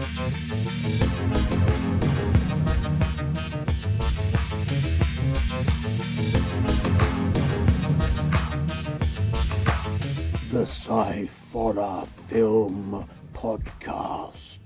The Sci-Horror Film Podcast.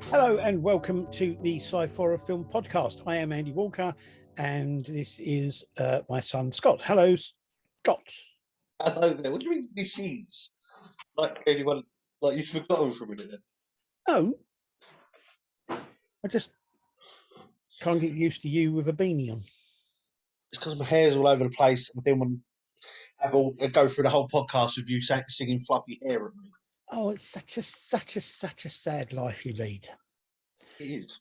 Hello and welcome to the Sci-Horror Film Podcast. I am Andy Walker and this is my son Scott. Hello, Scott. Hello there. What do you mean this is? Like anyone, like you've forgotten for a minute then? No, I just can't get used to you with a beanie on. It's because my hair's all over the place. I didn't want to go through the whole podcast with you singing fluffy hair at me. Oh, it's such a sad life you lead. It is.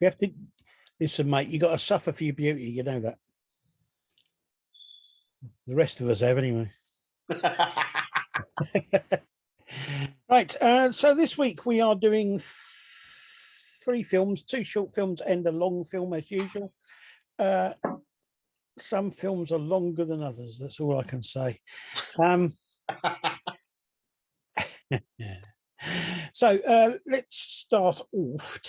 You have to listen, mate. You got to suffer for your beauty. You know that. The rest of us have, anyway. Right. So this week we are doing 3 films, 2 short films and a long film as usual. Some films are longer than others. That's all I can say. So let's start off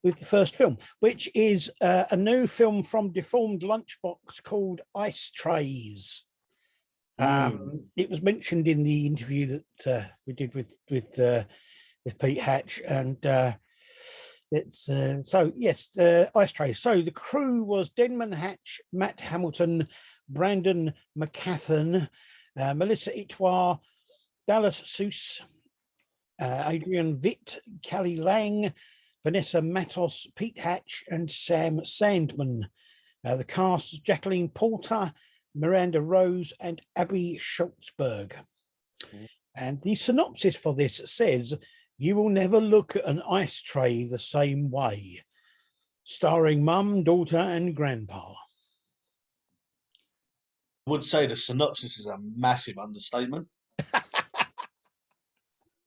with the first film, which is a new film from Deformed Lunchbox called Ice Trays. It was mentioned in the interview that we did with Pete Hatch, and it's so yes, Ice Trays. So the crew was Denman Hatch, Matt Hamilton, Brandon McCathan, Melissa Itwar, Dallas Seuss, Adrian Vitt, Callie Lang, Vanessa Matos, Pete Hatch, and Sam Sandman. The cast: Jacqueline Porter, Miranda Rose, and Abby Schultzberg. And the synopsis for this says, "You will never look at an ice tray the same way." Starring mum, daughter, and grandpa. I would say the synopsis is a massive understatement.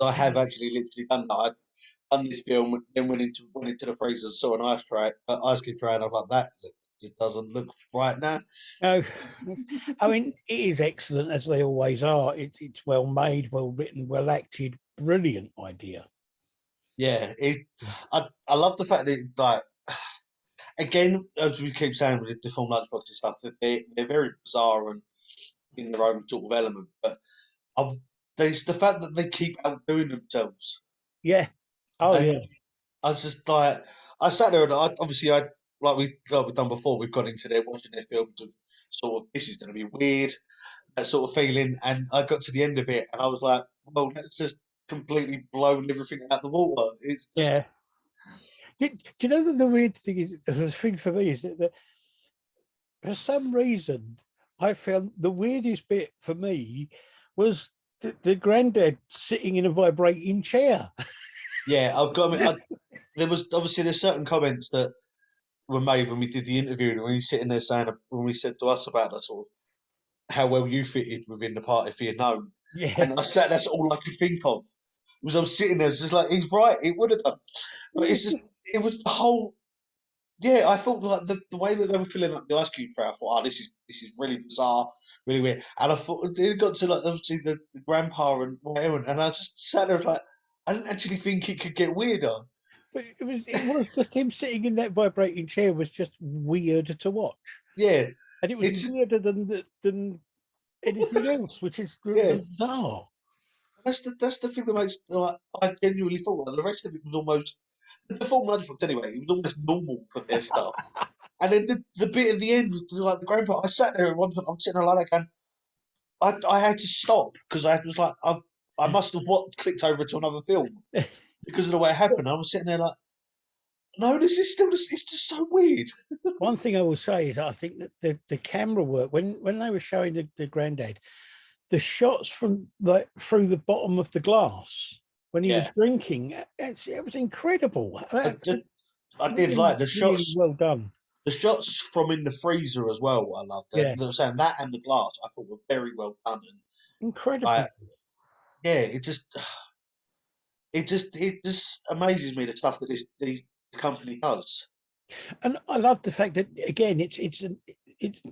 I have actually literally done that. I'd done this film, then went into the freezer, saw an ice cream tray, and I was like, it doesn't look right now. No, I mean, it is excellent, as they always are. It's well made, well written, well acted, brilliant idea. Yeah, I love the fact that, like, again, as we keep saying with the Deformed Lunchbox and stuff, that they're very bizarre and in their own sort of element, but there's the fact that they keep outdoing themselves. Yeah. Oh, and yeah. I was just like, I sat there and like we've done before, we've gone into there watching their films of sort of, this is going to be weird, that sort of feeling. And I got to the end of it and I was like, well, that's just completely blown everything out the water. It's just... Yeah. Do you know that the weird thing is, the thing for me is that for some reason, I found the weirdest bit for me was the granddad sitting in a vibrating chair. Yeah, there was obviously there's certain comments that were made when we did the interview, and when he's sitting there saying, when we said to us about that sort of how well you fitted within the part if he had known. Yeah. And that's all I could think of. Was I'm sitting there, just like, he's right, it would have done. But it was the whole. Yeah, I thought like the way that they were filling up the ice cube tray, I thought, this is really bizarre, really weird. And I thought it got to, like, obviously the grandpa and whatever, and I just sat there like, I didn't actually think it could get weirder. But it was just him sitting in that vibrating chair was just weird to watch. Yeah, and it was weirder than anything else, which is bizarre. That's the thing that makes, like, I genuinely thought that the rest of it was almost, the full Lunchbox anyway, it was almost normal for their stuff. And then the bit at the end was like the grandpa. I sat there at one point, I'm sitting there like that, and I had to stop because I was like, I must have clicked over to another film because of the way it happened. I was sitting there like, no, this is still, it's just so weird. One thing I will say is I think that the camera work, when they were showing the granddad, the shots from like through the bottom of the glass when he was drinking, it was incredible. I did really, like the really shots. well done. The shots from in the freezer as well. I loved it. Yeah, They were saying that and the glass. I thought were very well done. And incredibly. like, yeah, it just amazes me the stuff that this company does. And I love the fact that again, it's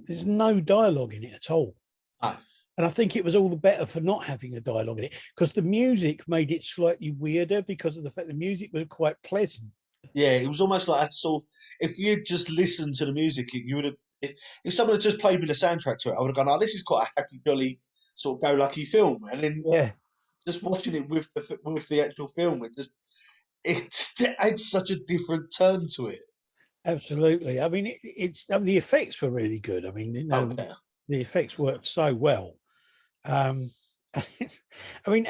there's no dialogue in it at all. No. And I think it was all the better for not having the dialogue in it because the music made it slightly weirder because of the fact the music was quite pleasant. Yeah, it was almost like if you'd just listened to the music, you would have. If someone had just played me the soundtrack to it, I would have gone, "Oh, this is quite a happy, jolly, sort of go-lucky film." And then Yeah, just watching it with the actual film, it just adds such a different turn to it. absolutely. I mean, the effects were really good. I mean, Oh yeah, the effects worked so well. Um, I mean,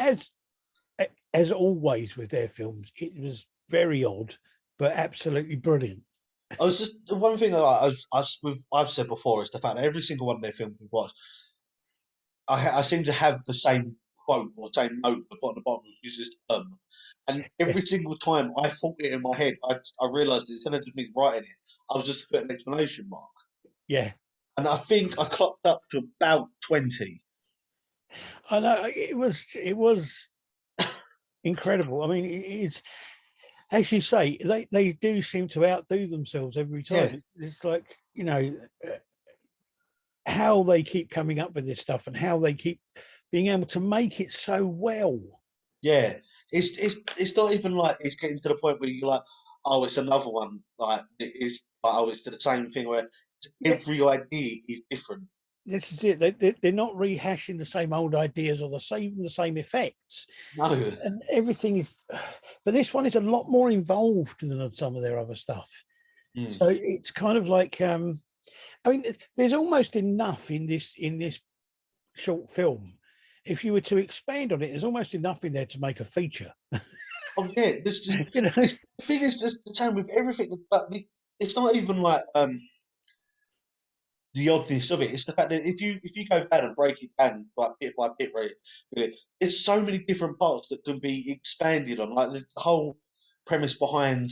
as always with their films, it was very odd, but absolutely brilliant. I was just the one thing that I've said before is the fact that every single one of their films we've watched, I seem to have the same quote or same note at the bottom, which is just and Yeah, every single time I thought it in my head, I realised instead of just me writing it, I was just putting an exclamation mark. yeah. And I think I clocked up to about 20. I know it was incredible. I mean, it's as you say, they do seem to outdo themselves every Yeah, time. It's like how they keep coming up with this stuff and how they keep being able to make it so well. yeah. It's not even like it's getting to the point where you're like, oh, it's another one. Like it's like, oh, it's the same thing where Yeah, every idea is different. this is it. They're not rehashing the same old ideas or the same effects, No. and everything is. But this one is a lot more involved than some of their other stuff. Mm. So it's kind of like, I mean, there's almost enough in this short film. If you were to expand on it, there's almost enough in there to make a feature. Oh yeah, there's just You know, it's the thing is just the same with everything. But it's not even like the oddness of it. It's the fact that if you go down and break it down like bit by bit, right, really, there's so many different parts that can be expanded on. Like the whole premise behind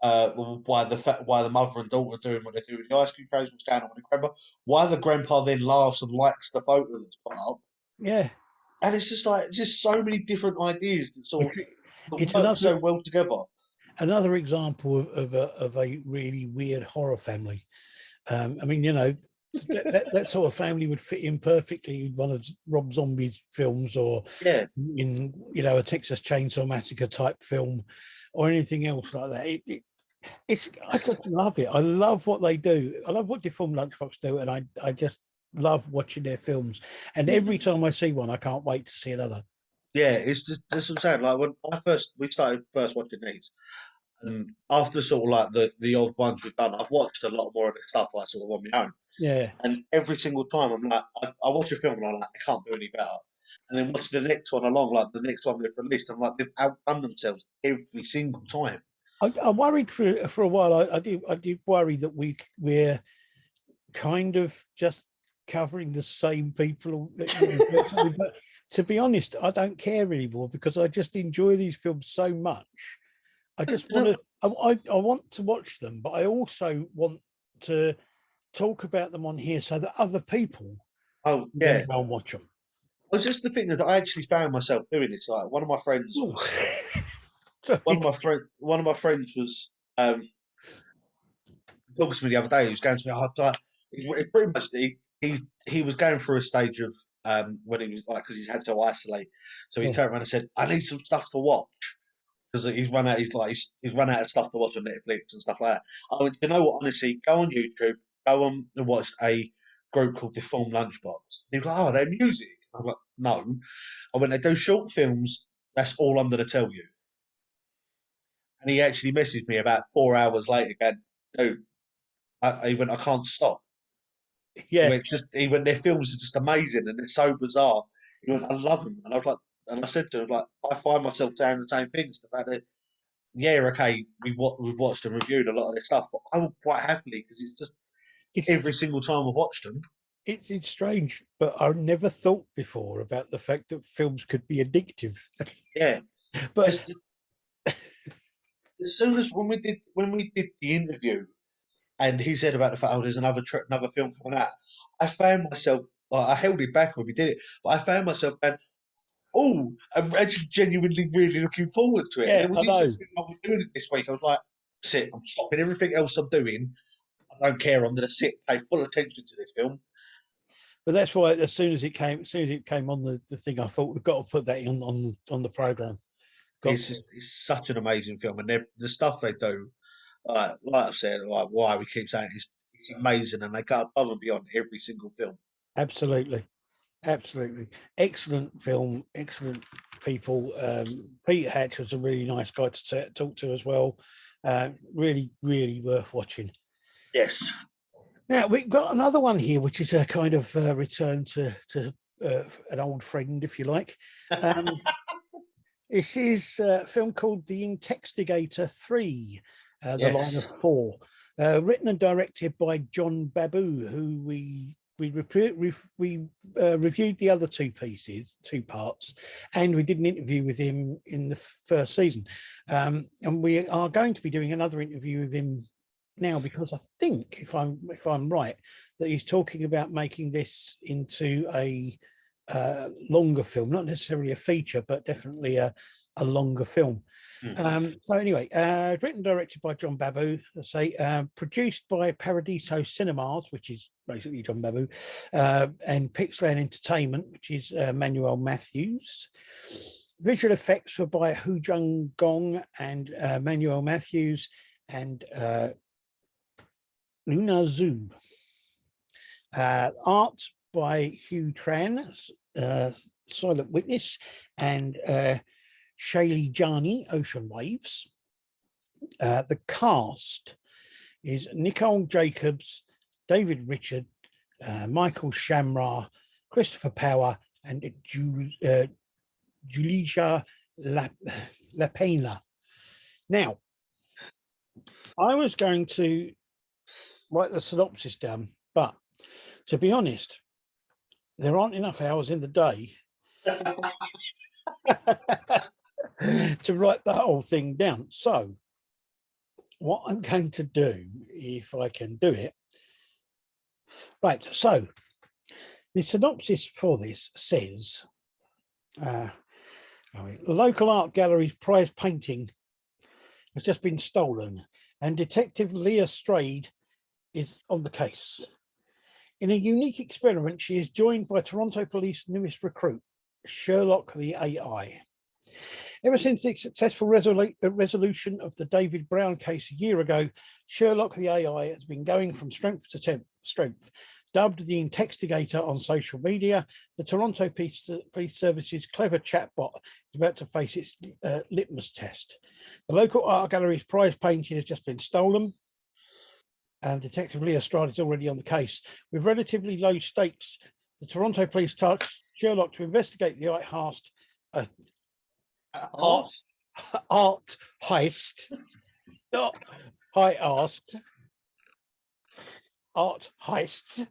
why the mother and daughter are doing what they do with the ice cream trays, what's going on with the grandpa, why the grandpa then laughs and likes the photo that's put up, yeah. and it's just like just so many different ideas that sort of It's, that it's work so well together. another example of a really weird horror family. I mean, that sort of family would fit in perfectly in one of Rob Zombie's films, or Yeah, in a Texas Chainsaw Massacre type film, or anything else like that. I just love it. I love what they do. I love what Deformed Lunchbox do, and I just love watching their films. And every time I see one, I can't wait to see another. yeah, it's just that's what I'm saying. Like when we started first watching these, and after sort of like the odd ones we've done, I've watched a lot more of the stuff like sort of on my own. Yeah. And every single time I'm like, I watch a film and I'm like, I can't do any better. And then watch the next one along, like the next one they've released, I'm like, they've outdone themselves every single time. I worried for a while. I did worry that we're kind of just covering the same people. Virtually, but to be honest, I don't care anymore because I just enjoy these films so much. I And, just you want know, to. I want to watch them, but I also want to talk about them on here so that other people oh can then yeah. go and watch them. Well, just the thing is, I actually found myself doing this. Like Oh, one sorry. of one of my friends was talking to me the other day. He was going to me, oh, he pretty much he was going through a stage of when he was like because he's had to isolate. So he Yeah. turned around and said, "I need some stuff to watch." Because he's run out. He's run out of stuff to watch on Netflix and stuff like that. I went, you know what? Honestly, go on YouTube, go on and watch a group called Deformed Lunchbox. He was like, oh, they're music. I'm like, no. I went, they do short films. That's all I'm going to tell you. And he actually messaged me about 4 hours later, going, dude, he went, I can't stop. He Yeah. went, their films are just amazing and they're so bizarre. He went, I love them. And I was like, and I said to him, like, I find myself saying the same things. The fact that yeah, okay, we've watched and reviewed a lot of their stuff, but I will quite happily because it's just It's every single time I've watched them. it's strange, but I never thought before about the fact that films could be addictive. Yeah, But there's as soon as when we did the interview, and he said about the fact, oh, there's another film coming out. I found myself, like, I held it back when we did it, but I found myself going, oh, I'm actually genuinely really looking forward to it. And Yeah, then when I he said know. to me, I was doing it this week, I was like, that's it, I'm stopping everything else I'm doing. I don't care. I'm going to sit, pay full attention to this film. But that's why as soon as it came on the thing, I thought we've got to put that on the program. Got It's to. just, it's such an amazing film, and the stuff they do, like I've said, like why we keep saying it's amazing, and they go above and beyond every single film. Absolutely. Absolutely. Excellent film, excellent people. Peter Hatch was a really nice guy to talk to as well. Really, really worth watching. Yes. Now, we've got another one here, which is a kind of return to an old friend, if you like. This is a film called The Intextigator 3, The Line of Yes. Four, written and directed by John Babu, who we reviewed the other two parts, and we did an interview with him in the first season. And we are going to be doing another interview with him now, because I think, if I'm right, that he's talking about making this into a longer film, not necessarily a feature, but definitely a longer film. So anyway, written and directed by John Babu, produced by Paradiso Cinemas, which is basically John Babu, and Pixland Entertainment, which is Manuel Matthews. Visual effects were by Hu Jung Gong and Manuel Matthews and Luna Zhu. Art by Hugh Tran, Silent Witness, and Shaylee Jani, Ocean Waves. The cast is Nicole Jacobs, David Richard, Michael Shamra, Christopher Power, and Julia Lapena. Now, I was going to write the synopsis down, but to be honest, there aren't enough hours in the day to write the whole thing down. So what I'm going to do, if I can do it. Right, so the synopsis for this says, local art gallery's prize painting has just been stolen and Detective Leah Strayed is on the case. In a unique experiment, she is joined by Toronto Police newest recruit, Sherlock the AI. Ever since the successful resolution of the David Brown case a year ago, Sherlock the AI has been going from strength to strength. Dubbed the Intextigator on social media, the Toronto Police Service's clever chatbot is about to face its litmus test. The local art gallery's prize painting has just been stolen, and Detective Leah Strade is already on the case. With relatively low stakes, the Toronto Police tasked Sherlock to investigate the art heist, not high asked, art heists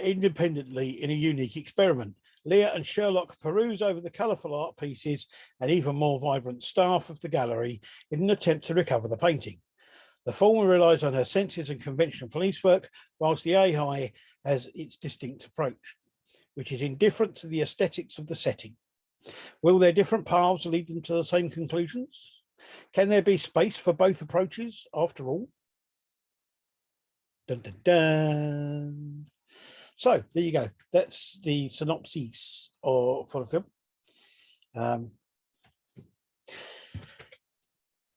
independently in a unique experiment. Leah and Sherlock peruse over the colourful art pieces and even more vibrant staff of the gallery in an attempt to recover the painting. The former relies on her senses and conventional police work, whilst the AI has its distinct approach, which is indifferent to the aesthetics of the setting. Will their different paths lead them to the same conclusions? Can there be space for both approaches after all? Dun, dun, dun. So there you go. That's the synopsis for the film.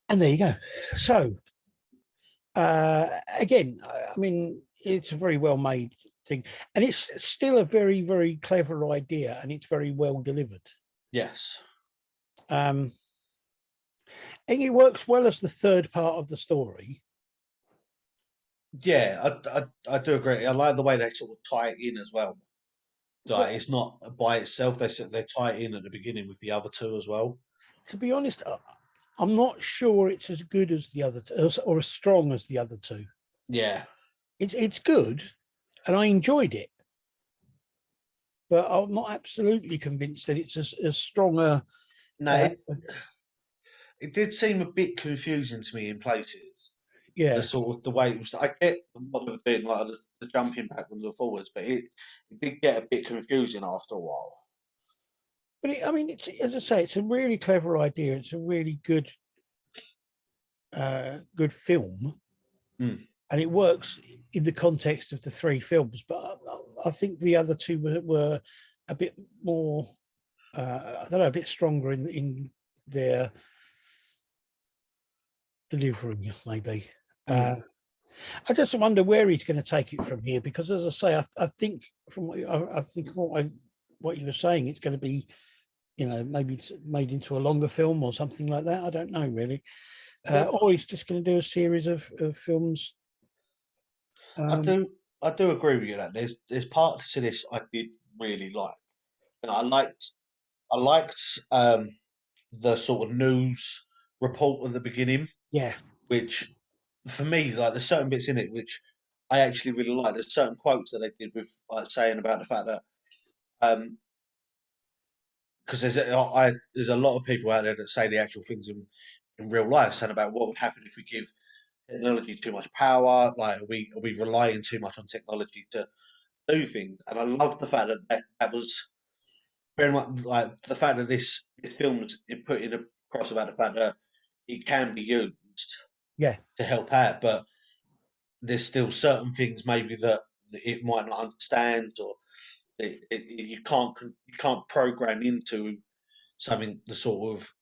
And there you go. So again, I mean, it's a very well made thing, and it's still a very, very clever idea, and it's very well delivered. Yes. And it works well as the third part of the story. Yeah, I do agree. I like the way they sort of tie it in as well. Like, it's not by itself. They tie it in at the beginning with the other two as well. To be honest, I'm not sure it's as good as the other two, or as strong as the other two. Yeah. It's good, and I enjoyed it, but I'm not absolutely convinced that it's as strong a. No, it did seem a bit confusing to me in places. The Yeah, sort of the way it was. I get what they were doing, like the jumping backwards and forwards, but it did get a bit confusing after a while. but I mean, it's, as I say, it's a really clever idea. It's a really good film, Mm. and it works in the context of the three films. But I think the other two were a bit more, I don't know, a bit stronger in their delivery, maybe. Mm. I just wonder where he's going to take it from here, because, as I say, I think from I think what you were saying, it's going to be, maybe it's made into a longer film or something like that. I don't know really, or he's just going to do a series of films. I Um, do I do agree with you that there's parts to this I did really like. And I liked the sort of news report at the beginning, yeah, which for me, like there's certain bits in it which I actually really like. There's certain quotes that they did with like saying about the fact that because there's a lot of people out there that say the actual things in real life, saying about what would happen if we give technology too much power, like are we relying too much on technology to do things? And I love the fact that was very much like the fact that this film's put in across about the fact that it can be used yeah, to help out, but there's still certain things maybe that it might not understand, or you can't program into something the sort of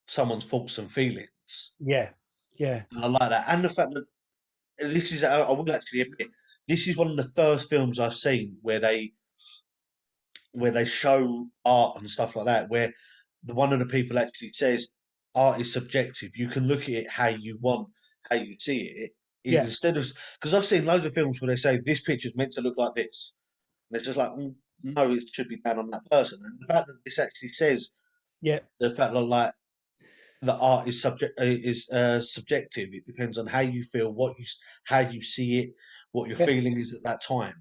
someone's thoughts and feelings. yeah, yeah, And I like that, and the fact that this is I will actually admit this is one of the first films I've seen where they show art and stuff like that, where one of the people actually says art is subjective. You can look at it how you want, how you see it. yeah, Instead of because I've seen loads of films where they say this picture's meant to look like this, and it's just like no, it should be done on that person. And the fact that this actually says yeah, the fact that like the art is subjective. It depends on how you feel, how you see it, what your yeah, feeling is at that time.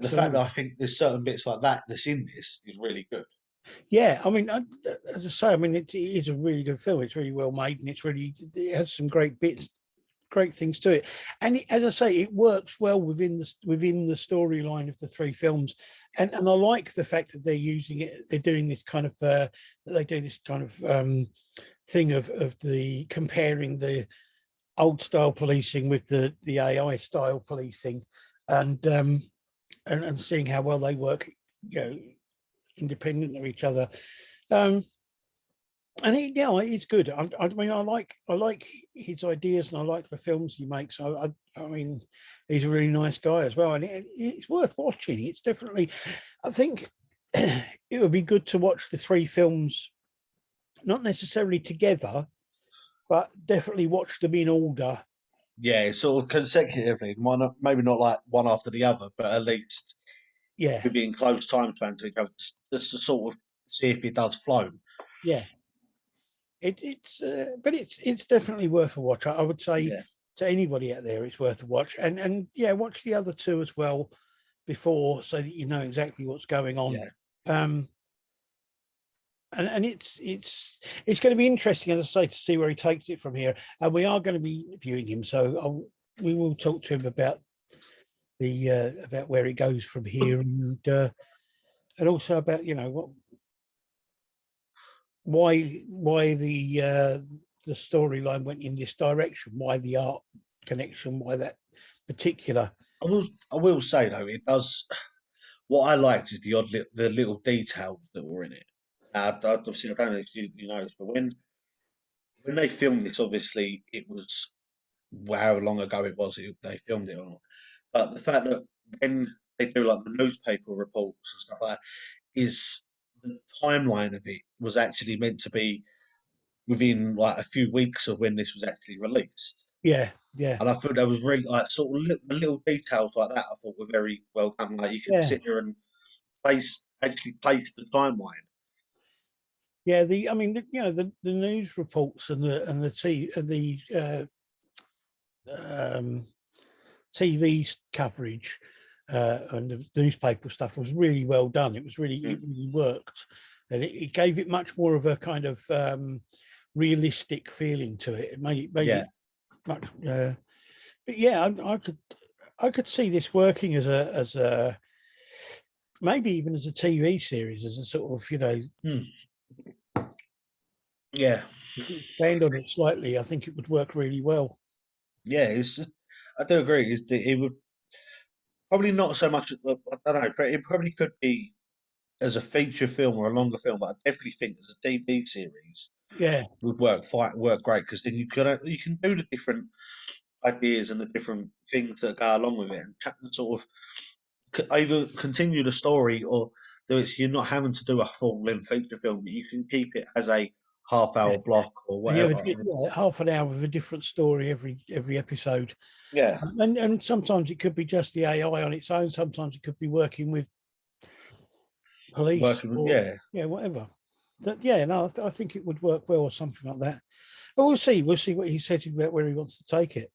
The fact that absolutely. I think there's certain bits like that that's in this is really good. Yeah, I mean, as I say, I mean, it is a really good film. It's really well made, and it has some great bits, great things to it. And as I say, it works well within the storyline of the three films. And I like the fact that they're using it. They're doing this kind of they do this kind of thing of the comparing the old style policing with the AI style policing, and and seeing how well they work, you know, independent of each other. Um, and it's good. I mean, I like his ideas, and I like the films he makes. I mean, he's a really nice guy as well, and it's worth watching. It's definitely, I think, it would be good to watch the three films, not necessarily together, but definitely watch them in order. Yeah, sort of consecutively, maybe not like one after the other, but at least Yeah, within close time span to each other, just to sort of see if it does flow. yeah. But it's definitely worth a watch. I would say Yeah, to anybody out there, it's worth a watch. And yeah, watch the other two as well before, so that you know exactly what's going on. yeah, Um, and it's going to be interesting, as I say, to see where he takes it from here. And we are going to be viewing him, so we will talk to him about the about where it goes from here, and also about why the storyline went in this direction, why the art connection, why that particular. I will say though, it does. What I liked is the little details that were in it. Obviously, I don't know if you know this, but when they filmed this, obviously it was however long ago it was they filmed it on. But the fact that when they do like the newspaper reports and stuff like that, is the timeline of it was actually meant to be within like a few weeks of when this was actually released. Yeah, yeah, And I thought that was really like sort of the little details like that. I thought were very well done. Like you could yeah, sit there and place the timeline. yeah. I mean, the news reports and um, TV coverage and the newspaper stuff was really well done. It Mm. really worked, and it gave it much more of a kind of realistic feeling to it. It made Yeah. it much. But yeah, I could see this working as a maybe even as a TV series, as a sort of Yeah. expand on it slightly. I think it would work really well. Yeah. It's just, I do agree. It would probably not so much. I don't know. It probably could be as a feature film or a longer film, but I definitely think as a TV series Yeah, would work great because then you can do the different ideas and the different things that go along with it, and sort of either continue the story or do it so you're not having to do a full length feature film, but you can keep it as a half yeah. hour block or And you have whatever. half an hour with a different story every episode. Yeah, And sometimes it could be just the AI on its own. Sometimes it could be working with police working with, or yeah, whatever. But yeah, no, I think it would work well or something like that. But we'll see. We'll see what he says about where he wants to take it.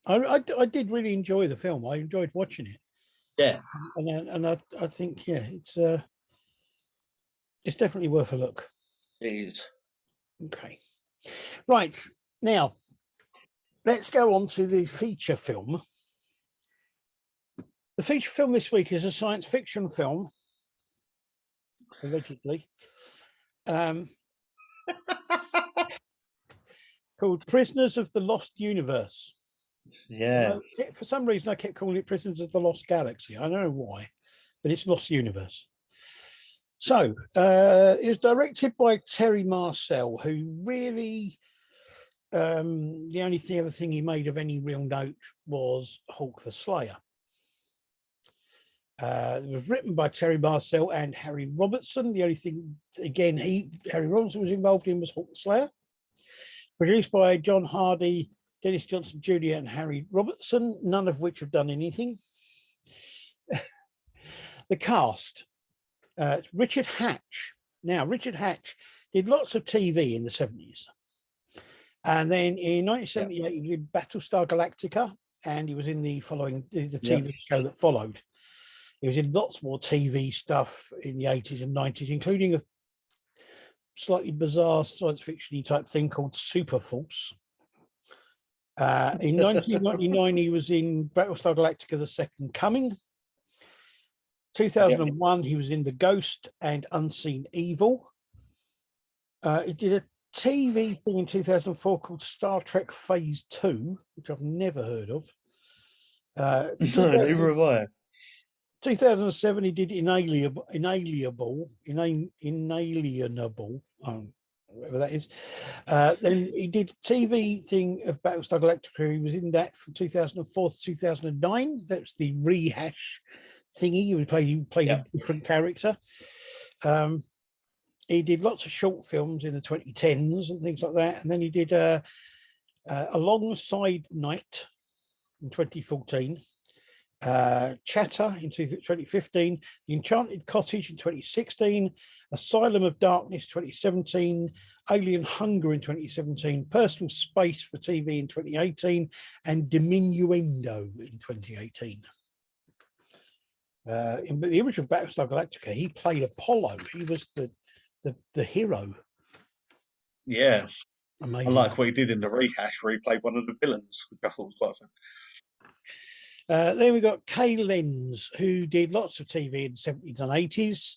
I did really enjoy the film. I enjoyed watching it, yeah, and I think it's definitely worth a look. it is. Okay, right now let's go on to the feature film. The feature film this week is a science fiction film, allegedly, called Prisoners of the Lost Universe. Yeah, For some reason, I kept calling it Prisoners of the Lost Galaxy. I don't know why, but it's Lost Universe. So it was directed by Terry Marcel, who really, the only other thing he made of any real note was Hawk the Slayer. It was written by Terry Marcel and Harry Robertson. The only thing, again, Harry Robertson was involved in was Hawk the Slayer. Produced by John Hardy, Dennis Johnson Jr. and Harry Robertson, none of which have done anything. The cast, it's Richard Hatch. Now, Richard Hatch did lots of TV in the 70s. And then in 1978, he did Battlestar Galactica, and he was in the TV show that followed. He was in lots more TV stuff in the 80s and 90s, including a slightly bizarre science fiction type thing called Super Force. In 1999, he was in Battlestar Galactica: The Second Coming. 2001, he was in The Ghost and Unseen Evil. He did a TV thing in 2004 called Star Trek Phase 2, which I've never heard of. neither have I. 2007, he did Inalienable, whatever that is. Then he did a TV thing of Battlestar Galactica. He was in that from 2004 to 2009. That's the rehash thingy. He played a different character. He did lots of short films in the 2010s and things like that. And then he did Alongside Night in 2014. Chatter in 2015, The Enchanted Cottage in 2016, Asylum of Darkness 2017, Alien Hunger in 2017, Personal Space for TV in 2018, and Diminuendo in 2018. In the original Battlestar Galactica, he played Apollo. He was the hero. Yeah, Amazing. I like what he did in the rehash where he played one of the villains, which I thought was quite fun. Then we got Kay Lenz, who did lots of TV in the 70s and 80s.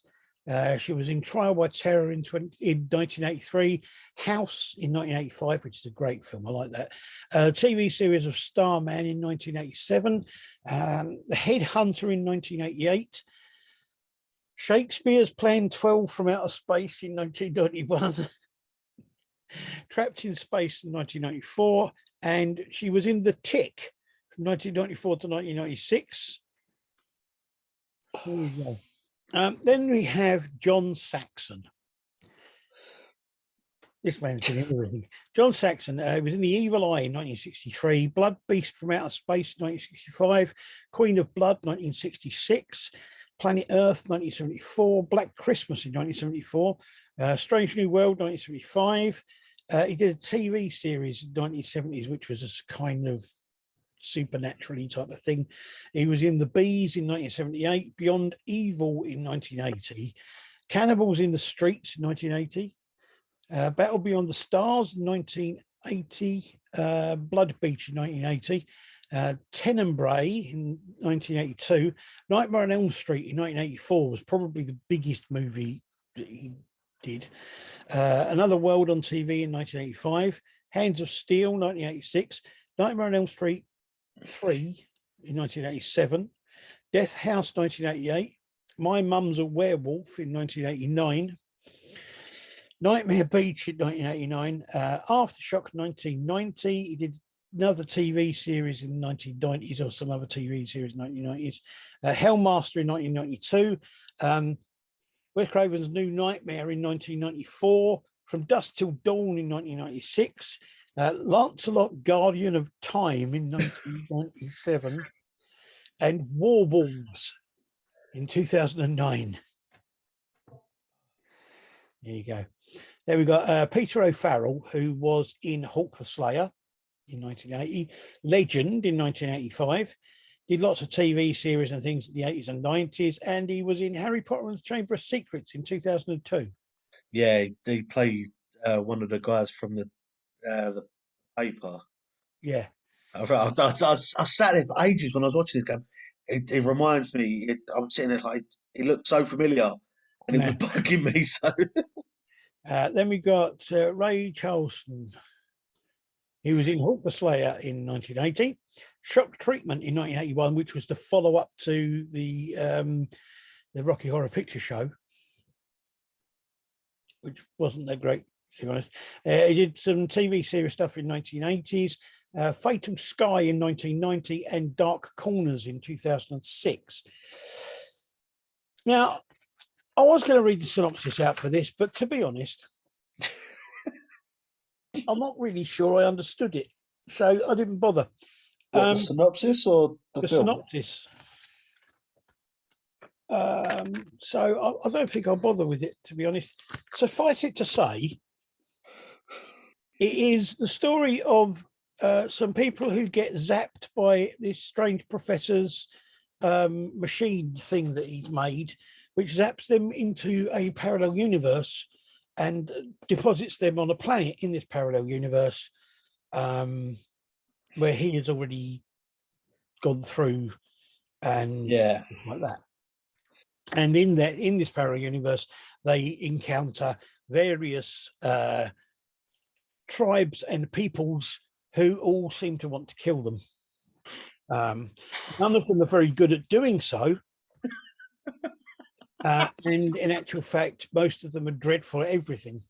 She was in Trial by Terror in 1983, House in 1985, which is a great film. I like that. TV series of Starman in 1987, The Headhunter in 1988, Shakespeare's Plan 12 from Outer Space in 1991, Trapped in Space in 1994, and she was in The Tick from 1994 to 1996. There we go. Then we have John Saxon. This man's been in everything. John Saxon was in The Evil Eye in 1963, Blood Beast from Outer Space 1965, Queen of Blood 1966, Planet Earth 1974, Black Christmas in 1974, Strange New World 1975. He did a TV series in the 1970s, which was a kind of supernaturally type of thing. He was in The Bees in 1978, Beyond Evil in 1980, Cannibals in the Streets in 1980, Battle Beyond the Stars, 1980. Blood Beach in 1980. Tenebrae in 1982. Nightmare on Elm Street in 1984 was probably the biggest movie that he did. Another World on TV in 1985. Hands of Steel, 1986. Nightmare on Elm Street 3 in 1987. Death House, 1988. My Mum's a Werewolf in 1989. Nightmare Beach in 1989. Aftershock, 1990. He did another TV series in the 1990s, or some other TV series in the 1990s. Hellmaster in 1992. Wes Craven's New Nightmare in 1994. From Dusk Till Dawn in 1996. Lancelot, Guardian of Time in 1997. And War Wolves in 2009. There you go. There we got Peter O'Farrell, who was in Hawk the Slayer in 1980, Legend in 1985, did lots of TV series and things in the 80s and 90s, and he was in Harry Potter and the Chamber of Secrets in 2002. Yeah, he played one of the guys from the paper. Yeah. I sat there for ages when I was watching it. Going, it reminds me. I'm sitting there like it looked so familiar, and it was bugging me. So then we got Ray Charleston. He was in Hawk the Slayer in 1980, Shock Treatment in 1981, which was the follow-up to the Rocky Horror Picture Show, which wasn't that great, to be honest. He did some TV series stuff in 1980s, Fatal Sky in 1990, and Dark Corners in 2006. Now, I was going to read the synopsis out for this, but to be honest, I'm not really sure I understood it, so I didn't bother. What, the synopsis or the film? Synopsis. So I don't think I'll bother with it, to be honest. Suffice it to say, it is the story of some people who get zapped by this strange professor's machine thing that he's made, which zaps them into a parallel universe and deposits them on a planet in this parallel universe where he has already gone through and like that. And in this parallel universe, they encounter various tribes and peoples who all seem to want to kill them. None of them are very good at doing so. And in actual fact, most of them are dreadful at everything,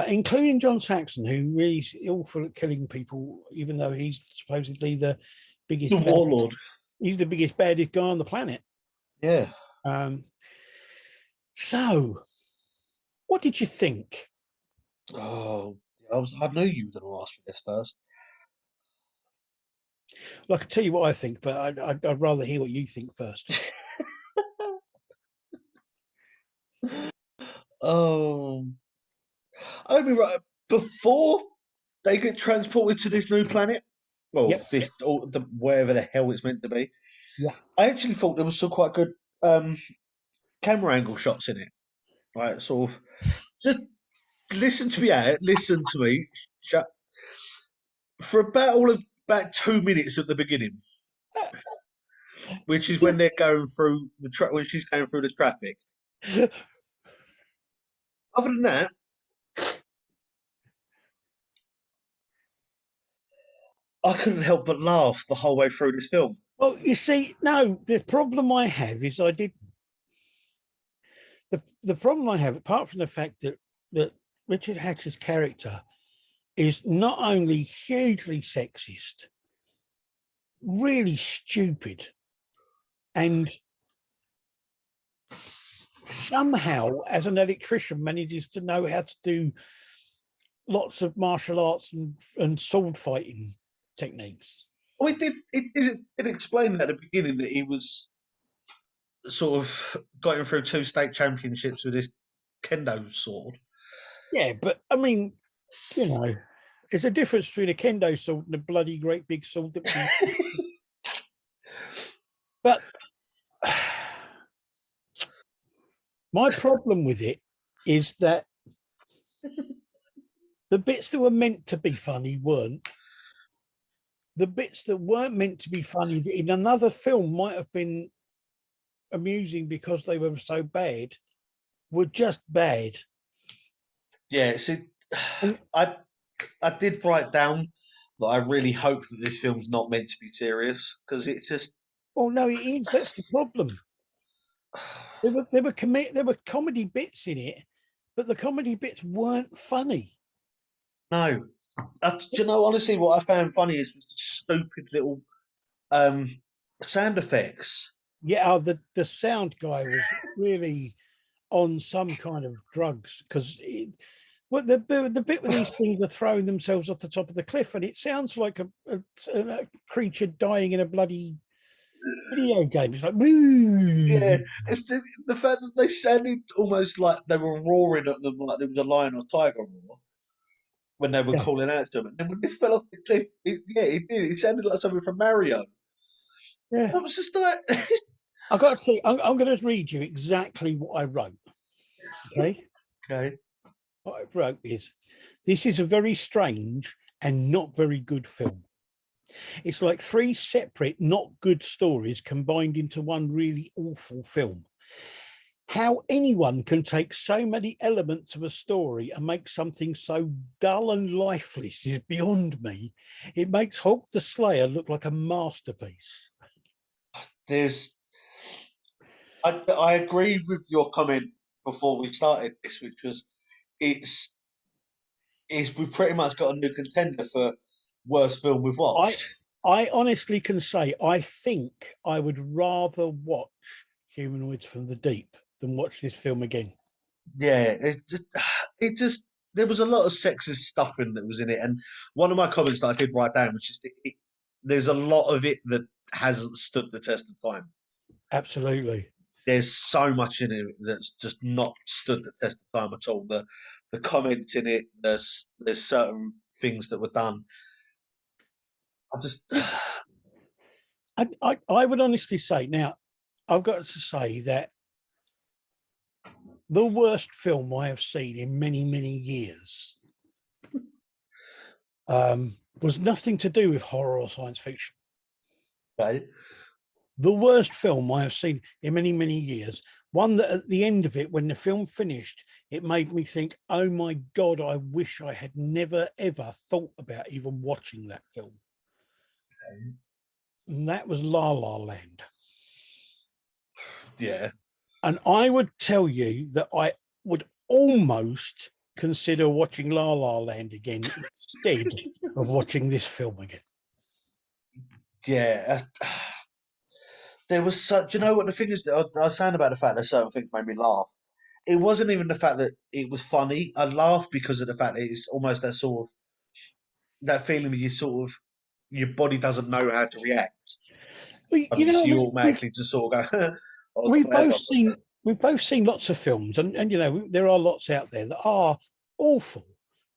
including John Saxon, who really is awful at killing people, even though he's supposedly the biggest warlord. He's the biggest, baddest guy on the planet. Yeah. So, what did you think? Oh, I knew you were going to ask me this first. Well, I could tell you what I think, but I'd rather hear what you think first. I'd be right. Before they get transported to this new planet, well, or wherever the hell it's meant to be, I actually thought there was some quite good camera angle shots in it. Right, sort of. Just listen to me out. Listen to me. Shut. For about 2 minutes at the beginning, which is when they're going through when she's going through the traffic. Other than that, I couldn't help but laugh the whole way through this film. Well, you see, no, the problem I have is the problem I have, apart from the fact that Richard Hatch's character is not only hugely sexist, really stupid, and somehow, as an electrician, manages to know how to do lots of martial arts and sword fighting techniques. Well, it explained at the beginning that he was sort of going through 2 state championships with this kendo sword. Yeah, but I mean, you know, there's a difference between a kendo sword and a bloody great big sword. But my problem with it is that The bits that were meant to be funny weren't. The bits that weren't meant to be funny that in another film might have been amusing because they were so bad were just bad. Yeah, see, And I I did write down that I really hope that this film's not meant to be serious because it's just well, no, it is. That's the problem. There were comedy bits in it, but the comedy bits weren't funny. no. Do you know honestly what I found funny is the stupid little um sound effects. Yeah, the sound guy was really on some kind of drugs because well, the bit where these things are throwing themselves off the top of the cliff, and it sounds like a creature dying in a bloody video game. It's like, Yeah, woo. it's the fact that they sounded almost like they were roaring at them like there was a lion or tiger roar when they were Yeah, calling out to them. And then when they fell off the cliff, yeah, it did. It sounded like something from Mario. yeah. I was just like, I got to see. I'm going to read you exactly what I wrote. Okay, okay, what I wrote is, this is a very strange and not very good film. It's like three separate, not good stories combined into one really awful film. How anyone can take so many elements of a story and make something so dull and lifeless is beyond me. It makes Hulk the Slayer look like a masterpiece. there's. I agree with your comment before we started this, which was it's is we pretty much got a new contender for worst film we've I watched. I honestly can say I think I would rather watch Humanoids from the Deep than watch this film again. Yeah, it just there was a lot of sexist stuff in that was in it, and one of my comments that I did write down was just there's a lot of it that hasn't stood the test of time. Absolutely. There's so much in it that's just not stood the test of time at all. The comments in it, there's certain things that were done. I just It's I would honestly say now, I've got to say that the worst film I have seen in many, many years was nothing to do with horror or science fiction. okay. The worst film I have seen in many, many years, one that at the end of it, when the film finished, it made me think, oh my God, I wish I had never, ever thought about even watching that film. And that was La La Land. Yeah, And I would tell you that I would almost consider watching La La Land again instead of watching this film again. yeah. There was such. You know what the thing is? That I was saying about the fact that certain things made me laugh. It wasn't even the fact that it was funny. I laughed because of the fact that it's almost that sort of that feeling where you sort of your body doesn't know how to react. You know, So you automatically just sort of go, or we've whatever. both seen we've both seen lots of films, and you know there are lots out there that are awful,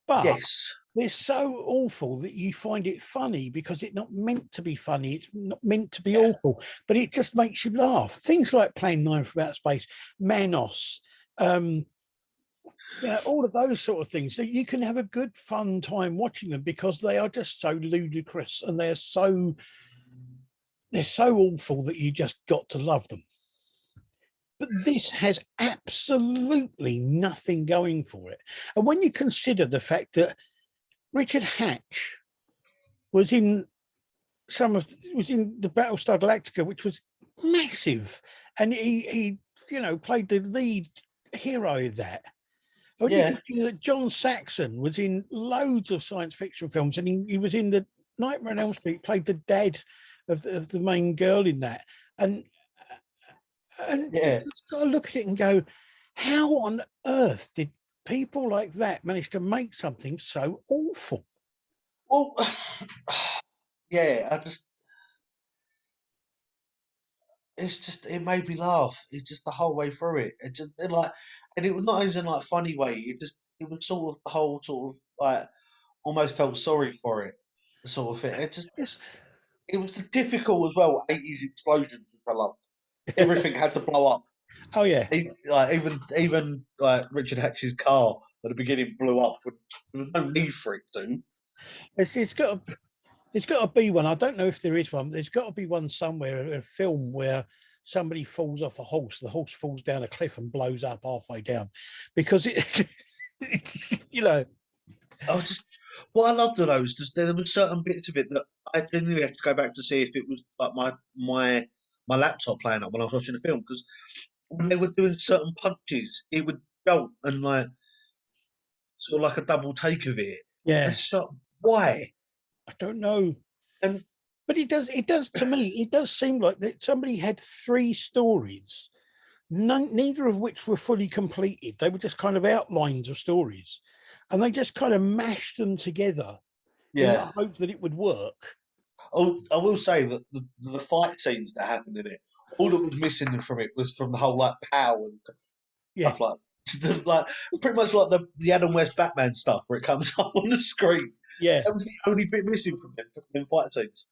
but Yes, they're so awful that you find it funny because it's not meant to be funny. It's not meant to be yeah, awful, but it just makes you laugh. Things like Plan 9 from Outer Space, Manos, um, you know, all of those sort of things. So you can have a good fun time watching them because they are just so ludicrous and they're so awful that you just got to love them. But this has absolutely nothing going for it. And when you consider the fact that Richard Hatch was in was in the Battlestar Galactica, which was massive, and he you know played the lead hero in that. And when you yeah, consider that John Saxon was in loads of science fiction films, and he was in the Nightmare on Elm Street, played the dad of the main girl in that, and you yeah. just got to look at it and go, how on earth did people like that manage to make something so awful? Well, yeah. It's just it made me laugh. It's just the whole way through it. It just and it was not even like funny way. It was sort of the whole sort of like almost felt sorry for it, sort of thing. Just, It was the typical as well 80s explosions which I loved. Everything had to blow up. oh yeah, Like even like Richard Hatch's car. at the beginning blew up. There was no need for it to. It's got to be one. I don't know if there is one. There's got to be one somewhere, a film where somebody falls off a horse. The horse falls down a cliff and blows up halfway down, because it's, What I loved of those is there were certain bits of it that I didn't really have to go back to see if it was like my laptop playing up when I was watching the film, because when they were doing certain punches, it would jolt and like sort of like a double take of it. yeah. It's like, why? I don't know. And But it does to me, it does seem like that somebody had three stories, neither of which were fully completed. They were just kind of outlines of stories, and they just kind of mashed them together in the hope that it would work. Oh, I will say that the fight scenes that happened in it, all that was missing from it was from the whole like power and Yeah, stuff like pretty much like the Adam West Batman stuff where it comes up on the screen. yeah. That was the only bit missing from them fight scenes.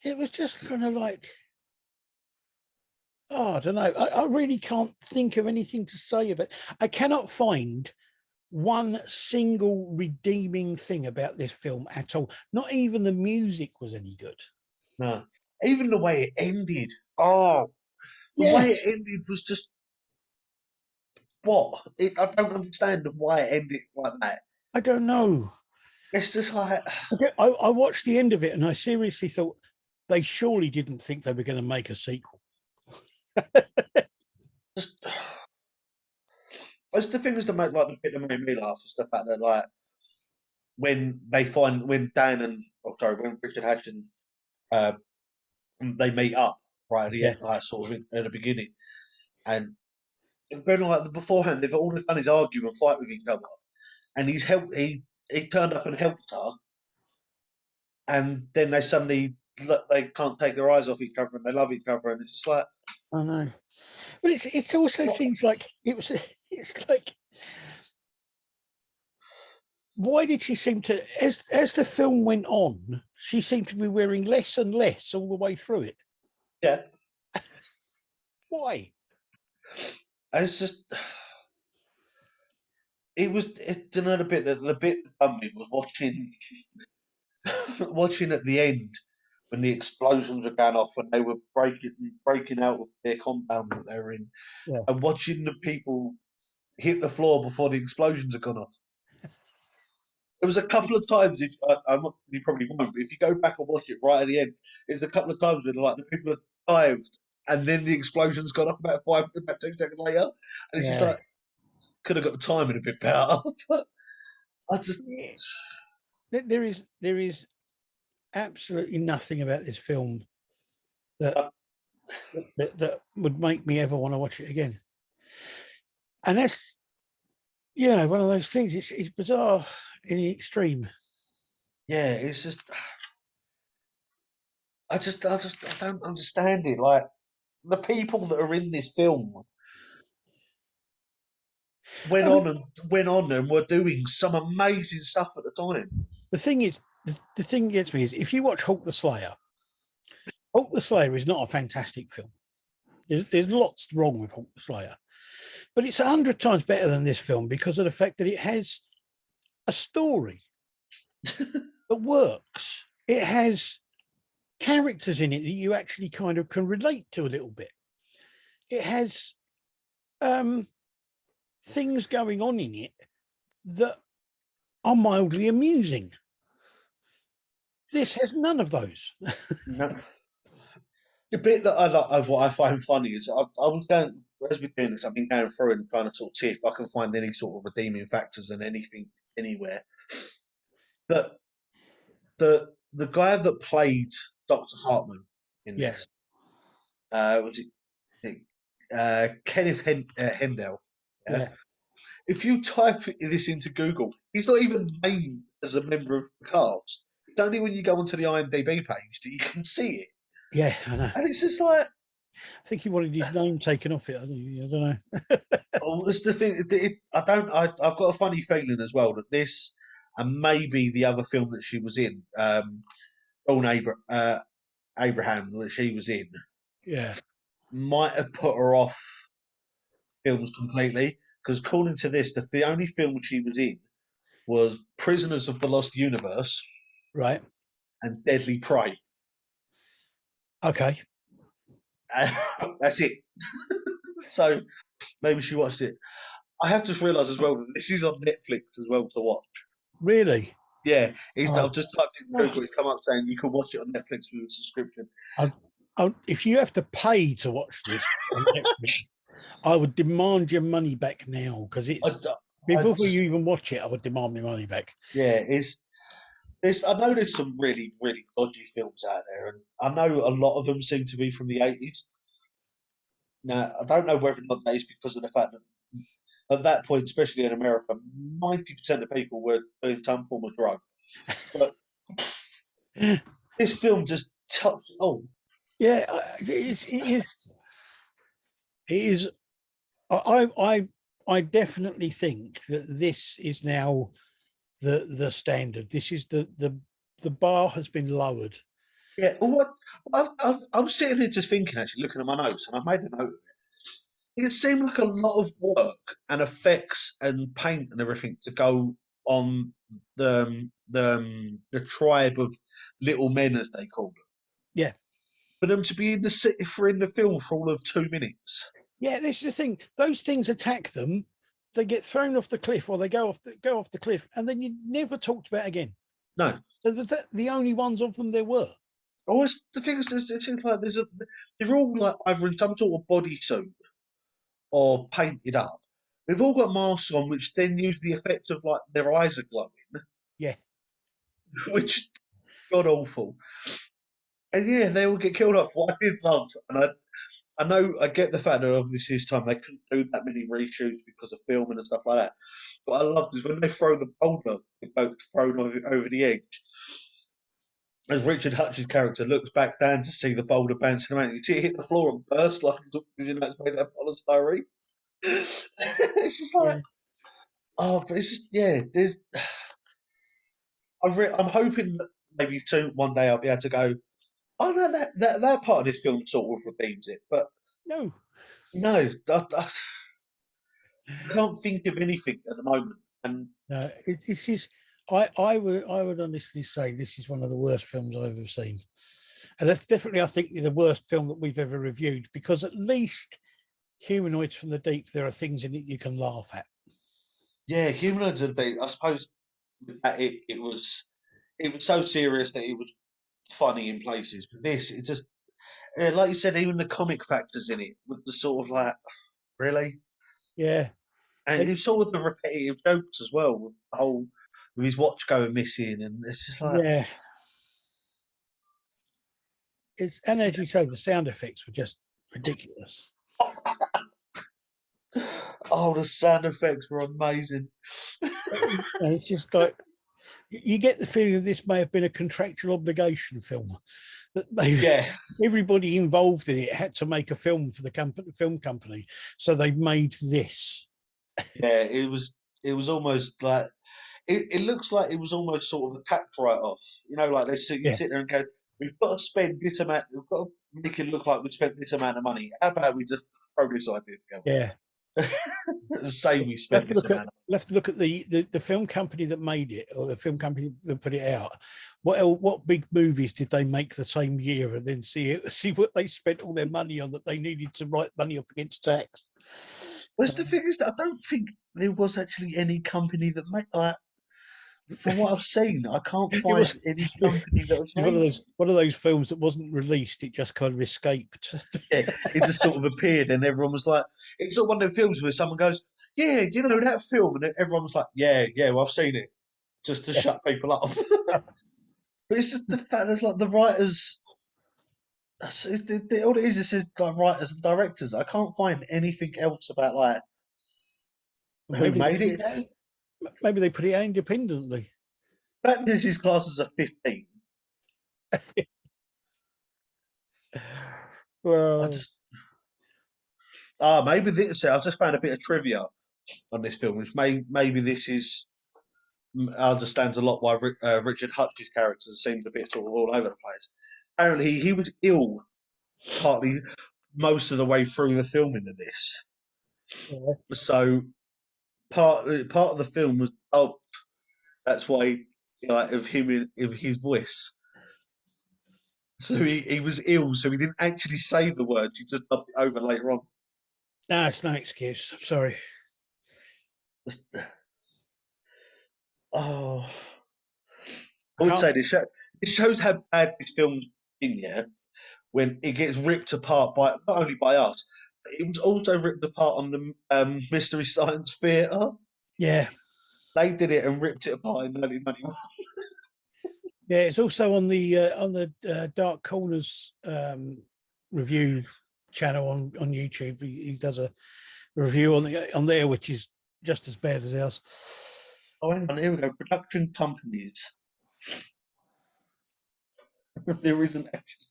It was just kind of like, oh, I don't know. I really can't think of anything to say about it. I cannot find one single redeeming thing about this film at all. Not even the music was any good. No, even the way it ended. Oh, the Yeah, way it ended was just what? I don't understand why it ended like that. I don't know. It's just like I watched the end of it and I seriously thought they surely didn't think they were going to make a sequel. just. It's the things that make like the bit that made me laugh is the fact that like when Dan and when Richard Hatch and uh, they meet up right at the Yeah, end, like sort of at the beginning, and been like beforehand, they've all they've done is argue and fight with each other, and he turned up and helped her, and then they suddenly they can't take their eyes off each other and they love each other, and it's just like I know. But it's also what? things like it's like, why did she seem to, as the film went on, she seemed to be wearing less and less all the way through it. Yeah, Why? it's just the bit that done me was watching watching at the end when the explosions were going off when they were breaking out of their compound that they were in, Yeah, and watching the people hit the floor before the explosions had gone off. There was a couple of times, if I'm not, you probably won't, but if you go back and watch it right at the end, there's a couple of times where like the people have dived and then the explosion's gone off about 2 seconds later, and it's just yeah. like could have got the timing a bit better. But I just There is absolutely nothing about this film that uh, that would make me ever want to watch it again. And that's, one of those things. It's bizarre in the extreme. yeah, it's just I don't understand it. Like the people that are in this film I mean, went on and were doing some amazing stuff at the time. the thing is, the thing that gets me is if you watch Hulk the Slayer. Hulk the Slayer is not a fantastic film. There's lots wrong with Hulk the Slayer, but it's 100 times better than this film because of the fact that it has a story that works. It has characters in it that you actually kind of can relate to a little bit. It has things going on in it that are mildly amusing. This has none of those. No. The bit that I like, of what I find funny is I was going as we're doing this, I've been going through and trying to sort of see if I can find any sort of redeeming factors in anything anywhere. But the guy that played Dr. Hartman in Yeah, this was it Kenneth Hendel. Yeah. yeah, If you type this into Google, he's not even named as a member of the cast. It's only when you go onto the IMDb page that you can see it, yeah. I know. and it's just like, I think he wanted his name taken off it. I don't know. oh, it's the thing. I've got a funny feeling as well that this and maybe the other film that she was in, Dawn Abraham, that she was in, Yeah, might have put her off films completely because according to this, the only film she was in was Prisoners of the Lost Universe Right. and Deadly Prey. Okay. That's it. So maybe she watched it. I have just realised as well that this is on Netflix as well to watch. Really? Yeah, Oh, I've just typed in oh, Google. It's come up saying you can watch it on Netflix with a subscription. if you have to pay to watch this on Netflix, I would demand your money back now because I, it's I before just you even watch it. I would demand my money back. yeah, I know there's some really really dodgy films out there, and I know a lot of them seem to be from the 80s. Now I don't know whether or not that is because of the fact that at that point, especially in America, 90% of people were doing some form of drug. But this film just touched. Oh, Yeah, it is. I definitely think that this is now the standard. This is the bar has been lowered. yeah. I'm sitting here just thinking, actually, looking at my notes, and I've made a note of it. It seemed like a lot of work and effects and paint and everything to go on the tribe of little men, as they call them. Yeah, For them to be in the city for in the film for all of 2 minutes. yeah. This is the thing. Those things attack them. They get thrown off the cliff, or they go off the cliff, and then you never talked about it again. No, So was that the only ones of them there were? always the thing is, it seems like they're all like either in some sort of bodysuit or painted up. They've all got masks on, which then use the effect of like their eyes are glowing, Yeah, which god awful. And yeah, they all get killed off. What I did love, and I know I get the fact that obviously this time they couldn't do that many reshoots because of filming and stuff like that. But I loved is when they throw the boulder, the boat thrown over the edge. As Richard Hutch's character looks back down to see the boulder bouncing around, you see it hit the floor and burst like it's made out of polystyrene. It's just like, yeah. oh, but it's just yeah. I'm hoping that maybe soon one day I'll be able to go. Oh no, that part of this film sort of redeems it, but No, no, I can't think of anything at the moment. And no. This is. I would honestly say this is one of the worst films I've ever seen, and that's definitely I think the worst film that we've ever reviewed because at least Humanoids from the Deep, there are things in it you can laugh at. yeah, Humanoids of the I suppose that it was so serious that it was funny in places, but this it just yeah, like you said, even the comic factors in it with the sort of like really, Yeah, and it, it's sort of the repetitive jokes as well with the whole with his watch going missing, and it's just like yeah. It's and as you say, the sound effects were just ridiculous. oh, the sound effects were amazing. And it's just like you get the feeling that this may have been a contractual obligation film that maybe Yeah, everybody involved in it had to make a film for the film company, so they made this. yeah, it was almost like it looks like it was almost sort of a tax write off. You know, like you'd Yeah, sit there and go, we've got to spend this amount, we've got to make it look like we spent this amount of money. How about we just throw this idea yeah. together? Say we spent this amount of Let's look at the film company that made it or the film company that put it out. What big movies did they make the same year and then see what they spent all their money on that they needed to write money up against tax? Whereas the thing is that I don't think there was actually any company that made like from what I've seen, I can't It find was any company that was one of made those films that wasn't released. It just kind of escaped. it. It just sort of appeared, and everyone was like, "It's sort of one of the films where someone goes, yeah, you know that film,' and everyone was like, yeah, yeah, well, I've seen it,' just to Yeah. shut people up." But it's just the fact that like the writers, all it is, it says like writers and directors. I can't find anything else about like who Maybe they made put it it. out. Maybe they put it out independently. That this is classed as a 15. I Well, just maybe this. I just found a bit of trivia on this film, which maybe this is understands a lot why Richard Hutch's character seemed a bit sort of all over the place. Apparently, he was ill partly most of the way through the filming of this. yeah. So part of the film was dubbed. That's why, of his voice. So he was ill, so he didn't actually say the words. He just dubbed it over later on. No, it's no excuse. I'm sorry. Oh, I I would can't. say this shows how bad this film's been. Yeah, when it gets ripped apart by not only by us, but it was also ripped apart on the Mystery Science Theatre. Yeah, They did it and ripped it apart in 1991. yeah. It's also on the Dark Corners review channel on YouTube. He does a review on there, which is just as bad as ours. Oh, hang on, here we go. Production companies. There isn't actually.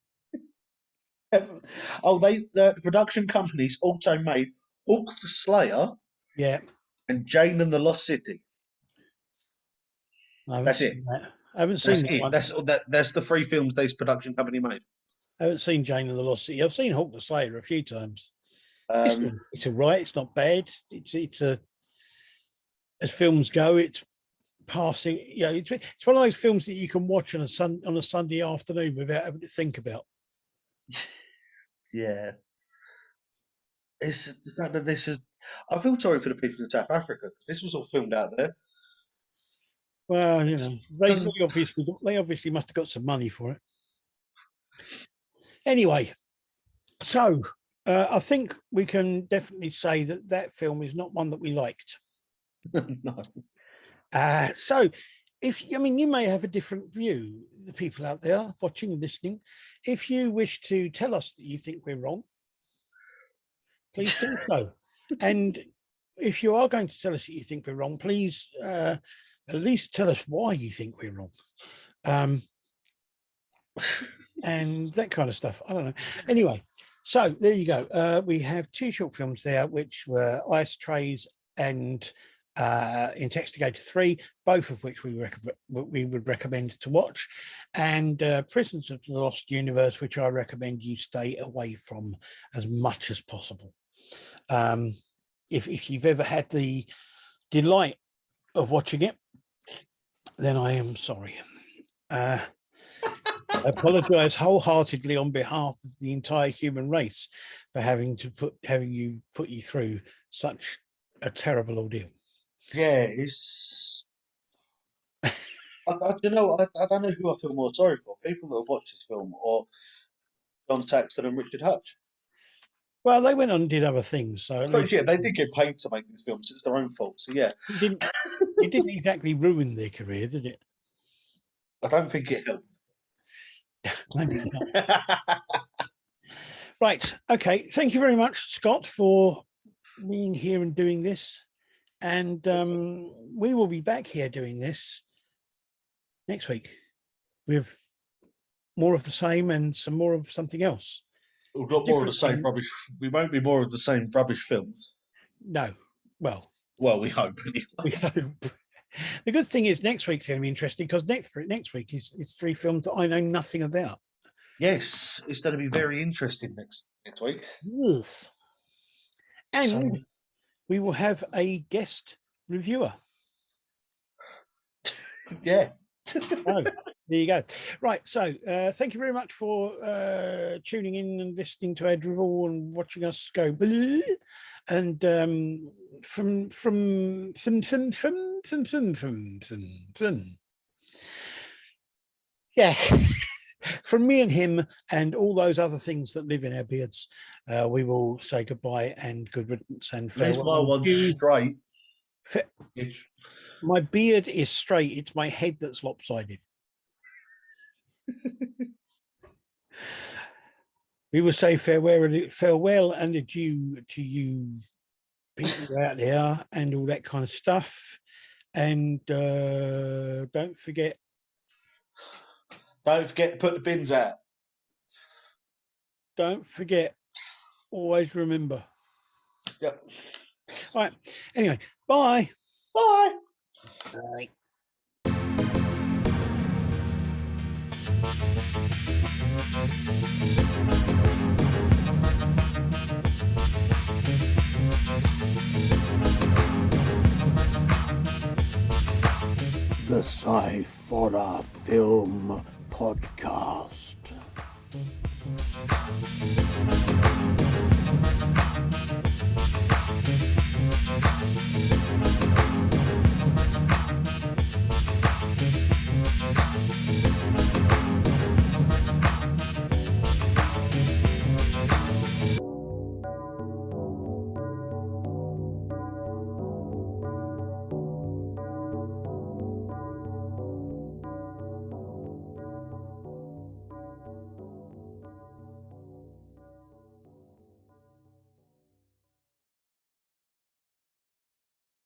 Oh, the production companies also made Hulk the Slayer Yeah, and Jane and the Lost City. I haven't That's it. seen that. I haven't seen That's that it. one. That's the three films this production company made. I haven't seen Jane and the Lost City. I've seen Hulk the Slayer a few times. Um, It's all right. It's not bad. It's a as films go. It's passing. You know, it's one of those films that you can watch on a Sunday afternoon without having to think about. yeah. It's the fact that this is. I feel sorry for the people in South Africa because this was all filmed out there. Well, you know, they Doesn't. obviously must have got some money for it. Anyway, so I think we can definitely say that film is not one that we liked. No. So you may have a different view, the people out there watching and listening. If you wish to tell us that you think we're wrong, please do so. And if you are going to tell us that you think we're wrong, please at least tell us why you think we're wrong. And that kind of stuff. I don't know. Anyway, so there you go. We have two short films there, which were Ice Trays and Intextigator 3, both of which we would recommend to watch, and Prisoners of the Lost Universe, which I recommend you stay away from as much as possible. If you've ever had the delight of watching it, then I am sorry. I apologize wholeheartedly on behalf of the entire human race for having you put you through such a terrible ordeal. Yeah, it's. I don't know. I don't know who I feel more sorry for: people that have watched this film or John Saxon and Richard Hutch. Well, they went on and did other things, so I suppose, yeah, they did get paid to make these films. It's their own fault. So yeah, it didn't exactly ruin their career, did it? I don't think it helped. Maybe not. Right. Okay. Thank you very much, Scott, for being here and doing this. And we will be back here doing this next week with more of the same and some more of something else. We've got more of the same rubbish. We won't be more of the same rubbish films. No. Well, we hope anyway. We hope. The good thing is next week's going to be interesting because next week is three films that I know nothing about. Yes, it's going to be very interesting next week. Yes. And we will have a guest reviewer. Yeah. Oh, there you go. Right. So thank you very much for tuning in and listening to Ed Revell and watching us go. And yeah, from me and him and all those other things that live in our beards, we will say goodbye and good riddance and farewell. My one's straight. My beard is straight. It's my head that's lopsided. We will say farewell and adieu to you people out there and all that kind of stuff. And don't forget to put the bins out. Don't forget, always remember. Yep. All right. Anyway, bye. Bye. Bye. the Sci-Horror Film Podcast.